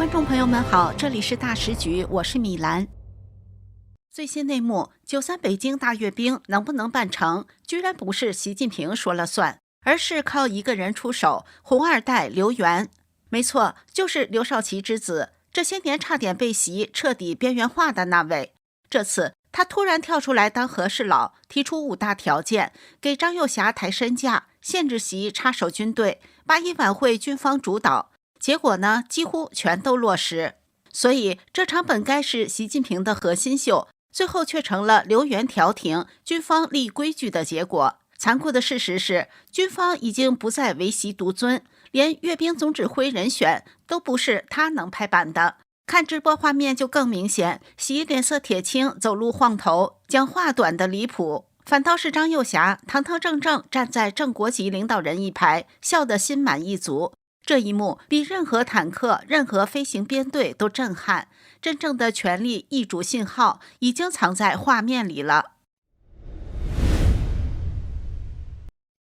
观众朋友们好，这里是大时局，我是米兰。最新内幕，93北京大阅兵能不能办成，居然不是习近平说了算，而是靠一个人出手，红二代刘源。没错，就是刘少奇之子，这些年差点被习彻底边缘化的那位。这次他突然跳出来当和事佬，提出5大条件，给张又侠抬身价，限制习插手军队，8·1晚会军方主导。结果呢，几乎全都落实。所以这场本该是习近平的核心秀，最后却成了刘源调停，军方立规矩的结果。残酷的事实是，军方已经不再唯习独尊，连阅兵总指挥人选都不是他能拍板的。看直播画面就更明显，习脸色铁青，走路晃头，讲话短的离谱。反倒是张又侠堂堂正正站在正国级领导人一排，笑得心满意足。这一幕比任何坦克、任何飞行编队都震撼，真正的权力易主信号已经藏在画面里了。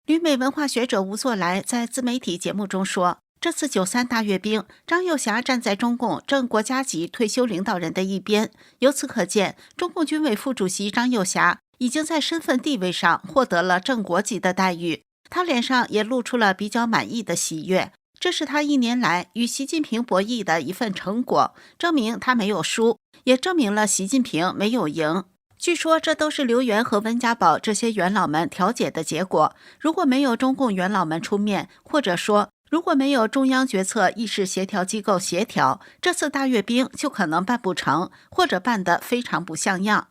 旅美文化学者吴作来在自媒体节目中说，这次93大阅兵，张又侠站在中共正国家级退休领导人的一边，由此可见，中共军委副主席张又侠已经在身份地位上获得了正国级的待遇，他脸上也露出了比较满意的喜悦。这是他1年来与习近平博弈的一份成果，证明他没有输，也证明了习近平没有赢。据说这都是刘源和温家宝这些元老们调解的结果。如果没有中共元老们出面，或者说如果没有中央决策议事协调机构协调，这次大阅兵就可能办不成，或者办得非常不像样。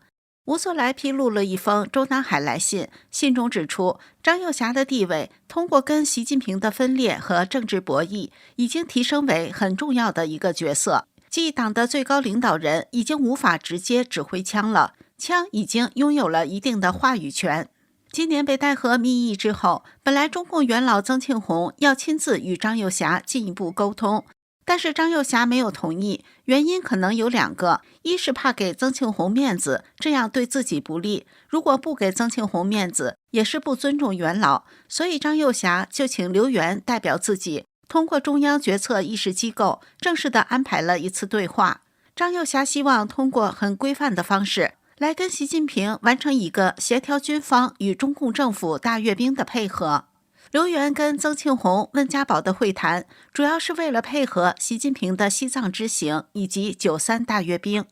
吴作来披露了一封中南海来信，信中指出，张又侠的地位通过跟习近平的分裂和政治博弈，已经提升为很重要的一个角色。即党的最高领导人已经无法直接指挥枪了，枪已经拥有了一定的话语权。今年北戴河密议之后，本来中共元老曾庆红要亲自与张又侠进一步沟通，但是张又侠没有同意，原因可能有2个，一是怕给曾庆红面子，这样对自己不利，如果不给曾庆红面子，也是不尊重元老，所以张又侠就请刘源代表自己，通过中央决策议事机构正式的安排了一次对话。张又侠希望通过很规范的方式来跟习近平完成一个协调军方与中共政府大阅兵的配合。刘源跟曾庆红、温家宝的会谈，主要是为了配合习近平的西藏之行以及93大阅兵。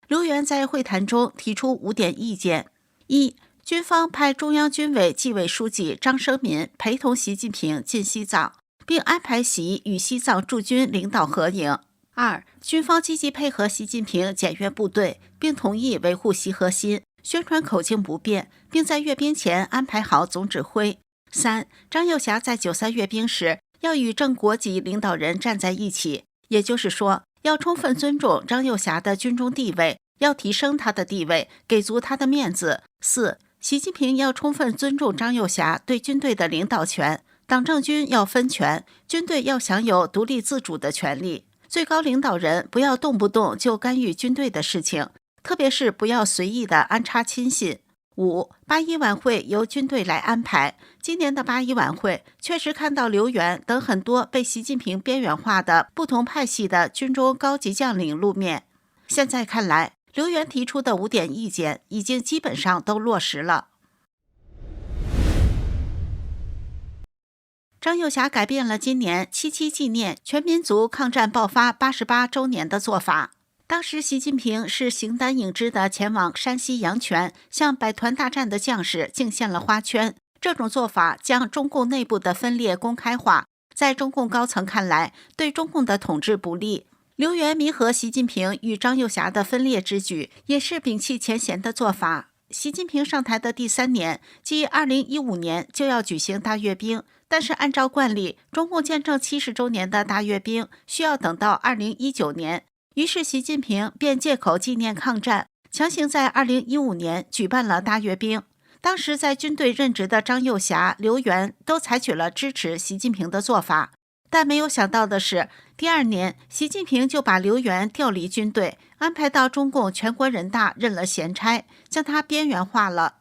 刘源在会谈中提出5点意见：一、军方派中央军委纪委书记张生民陪同习近平进西藏，并安排习与西藏驻军领导合影。2、军方积极配合习近平检阅部队，并同意维护习核心，宣传口径不变，并在阅兵前安排好总指挥。3、张又侠在93阅兵时要与正国级领导人站在一起，也就是说，要充分尊重张又侠的军中地位，要提升他的地位，给足他的面子。4、习近平要充分尊重张又侠对军队的领导权，党政军要分权，军队要享有独立自主的权利。最高领导人不要动不动就干预军队的事情，特别是不要随意的安插亲信。5、8·1晚会由军队来安排。今年的8·1晚会确实看到刘源等很多被习近平边缘化的不同派系的军中高级将领露面。现在看来，刘源提出的5点意见已经基本上都落实了。张又侠改变了今年7·7纪念全民族抗战爆发88周年的做法。当时习近平是形单影只的前往山西阳泉，向百团大战的将士敬献了花圈。这种做法将中共内部的分裂公开化，在中共高层看来，对中共的统治不利。刘源弥合习近平与张又侠的分裂之举，也是摒弃前嫌的做法。习近平上台的第3年，即2015年就要举行大阅兵，但是按照惯例，中共建政70周年的大阅兵需要等到2019年。于是习近平便借口纪念抗战，强行在2015年举办了大阅兵。当时在军队任职的张又侠、刘源都采取了支持习近平的做法，但没有想到的是，第2年习近平就把刘源调离军队，安排到中共全国人大任了闲差，将他边缘化了。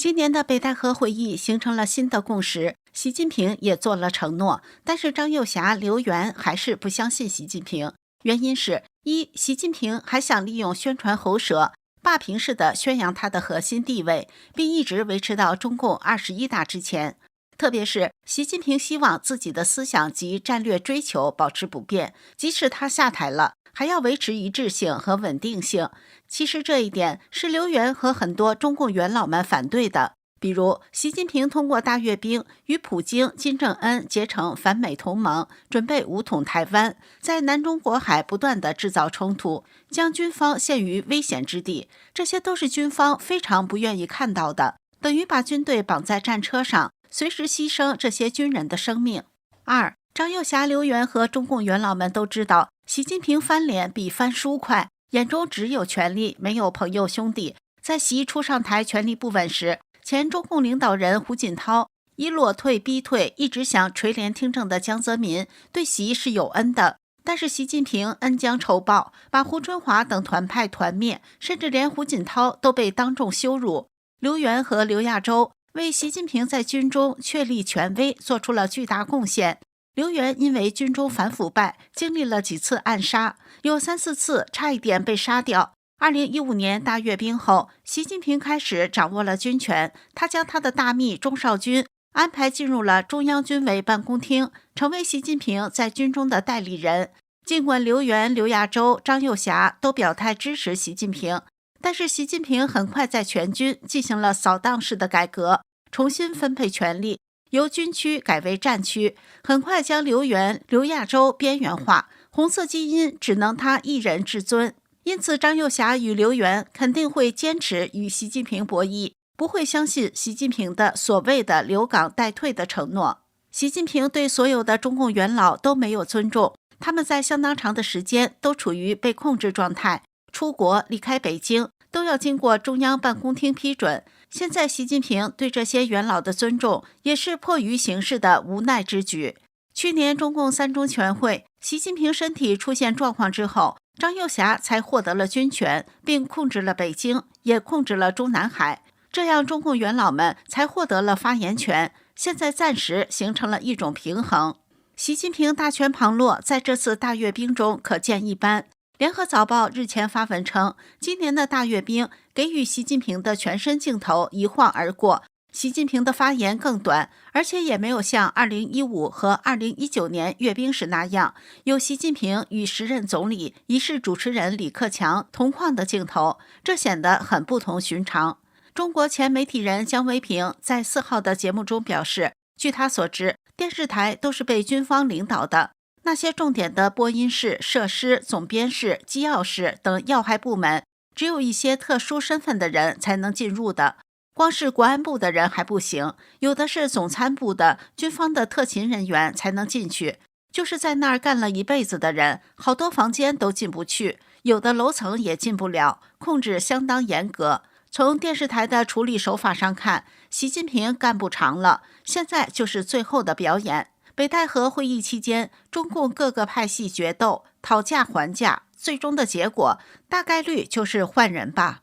今年的北戴河会议形成了新的共识，习近平也做了承诺，但是张又侠、刘源还是不相信习近平。原因是：一，习近平还想利用宣传喉舌，霸屏式的宣扬他的核心地位，并一直维持到中共21大之前。特别是习近平希望自己的思想及战略追求保持不变，即使他下台了，还要维持一致性和稳定性。其实这一点是刘源和很多中共元老们反对的。比如，习近平通过大阅兵与普京、金正恩结成反美同盟，准备武统台湾，在南中国海不断地制造冲突，将军方陷于危险之地。这些都是军方非常不愿意看到的，等于把军队绑在战车上，随时牺牲这些军人的生命。二，张又侠、刘源和中共元老们都知道，习近平翻脸比翻书快，眼中只有权力，没有朋友兄弟。在习初上台权力不稳时，前中共领导人胡锦涛以裸退逼退一直想垂帘听政的江泽民，对习是有恩的。但是习近平恩将仇报，把胡春华等团派团灭，甚至连胡锦涛都被当众羞辱。刘源和刘亚洲为习近平在军中确立权威做出了巨大贡献。刘源因为军中反腐败，经历了几次暗杀，有3、4次差一点被杀掉。2015年大阅兵后，习近平开始掌握了军权，他将他的大秘钟绍军安排进入了中央军委办公厅，成为习近平在军中的代理人。尽管刘源、刘亚洲、张又侠都表态支持习近平，但是习近平很快在全军进行了扫荡式的改革，重新分配权力，由军区改为战区，很快将刘源、刘亚洲边缘化，红色基因只能他一人至尊。因此，张又侠与刘源肯定会坚持与习近平博弈，不会相信习近平的所谓的留港待退的承诺。习近平对所有的中共元老都没有尊重，他们在相当长的时间都处于被控制状态，出国离开北京都要经过中央办公厅批准。现在习近平对这些元老的尊重，也是迫于形势的无奈之举。去年中共3中全会，习近平身体出现状况之后，张又侠才获得了军权，并控制了北京，也控制了中南海，这样中共元老们才获得了发言权。现在暂时形成了一种平衡。习近平大权旁落，在这次大阅兵中可见一斑。联合早报日前发文称，今年的大阅兵给予习近平的全身镜头一晃而过，习近平的发言更短，而且也没有像2015和2019年阅兵时那样，有习近平与时任总理、仪式主持人李克强同框的镜头，这显得很不同寻常。中国前媒体人姜维平在4号的节目中表示，据他所知，电视台都是被军方领导的，那些重点的播音室、设施、总编室、机要室等要害部门，只有一些特殊身份的人才能进入的。光是国安部的人还不行，有的是总参部的军方的特勤人员才能进去，就是在那儿干了一辈子的人，好多房间都进不去，有的楼层也进不了，控制相当严格。从电视台的处理手法上看，习近平干不长了，现在就是最后的表演。北戴河会议期间，中共各个派系决斗，讨价还价，最终的结果大概率就是换人吧。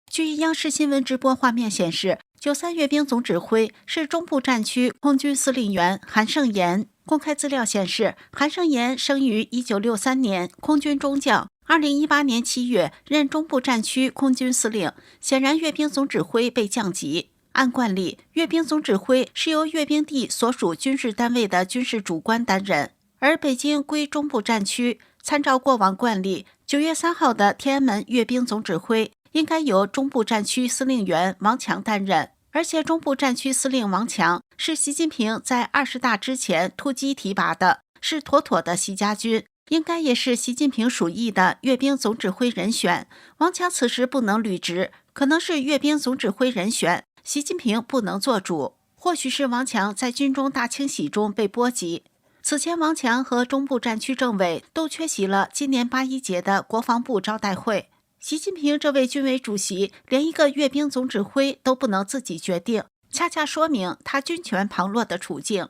据央视新闻直播画面显示，93阅兵总指挥是中部战区空军司令员韩胜言。公开资料显示，韩胜言生于1963年，空军中将，2018年7月任中部战区空军司令。显然，阅兵总指挥被降级。按惯例，阅兵总指挥是由阅兵地所属军事单位的军事主官担任，而北京归中部战区。参照过往惯例，9月3号的天安门阅兵总指挥应该由中部战区司令员王强担任，而且中部战区司令王强是习近平在20大之前突击提拔的，是妥妥的习家军，应该也是习近平属意的阅兵总指挥人选。王强此时不能履职，可能是阅兵总指挥人选，习近平不能做主，或许是王强在军中大清洗中被波及。此前，王强和中部战区政委都缺席了今年8·1节的国防部招待会。习近平这位军委主席连一个阅兵总指挥都不能自己决定，恰恰说明他军权旁落的处境。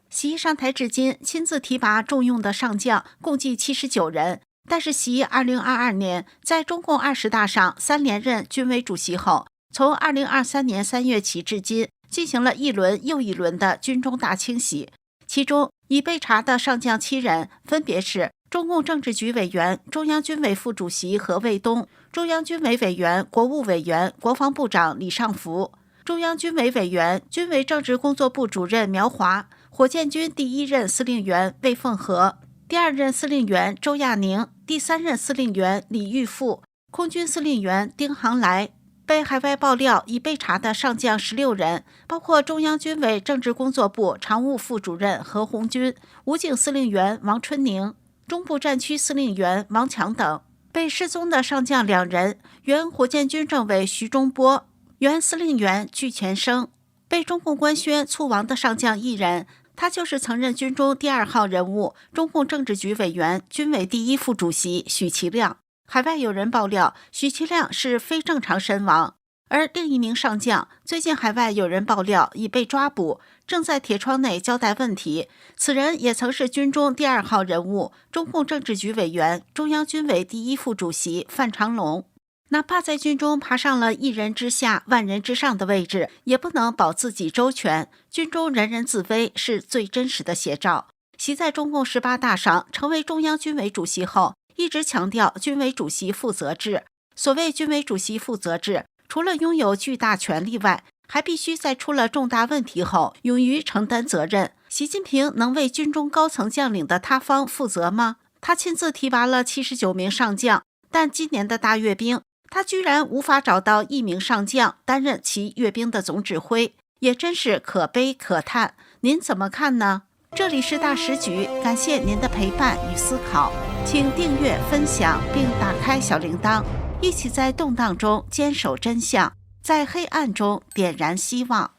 习上台至今亲自提拔重用的上将共计79人，但是习2022年在中共20大上3连任军委主席后，从2023年3月起至今，进行了一轮又一轮的军中大清洗。其中已被查的上将7人，分别是中共政治局委员、中央军委副主席何卫东，中央军委委员、国务委员、国防部长李尚福，中央军委委员、军委政治工作部主任苗华，火箭军第1任司令员魏凤和，第2任司令员周亚宁，第3任司令员李玉富，空军司令员丁航来。被海外爆料已被查的上将16人，包括中央军委政治工作部常务副主任何鸿钧、武警司令员王春宁、中部战区司令员王强等。被失踪的上将2人，原火箭军政委徐忠波，原司令员具全生。被中共官宣猝亡的上将1人，他就是曾任军中第2号人物、中共政治局委员、军委第1副主席许其亮。海外有人爆料，许其亮是非正常身亡。而另一名上将，最近海外有人爆料已被抓捕，正在铁窗内交代问题。此人也曾是军中第2号人物、中共政治局委员、中央军委第1副主席范长龙。哪怕在军中爬上了一人之下、万人之上的位置，也不能保自己周全。军中人人自危，是最真实的写照。习在中共18大上成为中央军委主席后，一直强调军委主席负责制。所谓军委主席负责制，除了拥有巨大权力外，还必须在出了重大问题后勇于承担责任。习近平能为军中高层将领的塌方负责吗？他亲自提拔了79名上将，但今年的大阅兵，他居然无法找到1名上将担任其阅兵的总指挥，也真是可悲可叹。您怎么看呢？这里是大时局，感谢您的陪伴与思考，请订阅、分享并打开小铃铛，一起在动荡中坚守真相，在黑暗中点燃希望。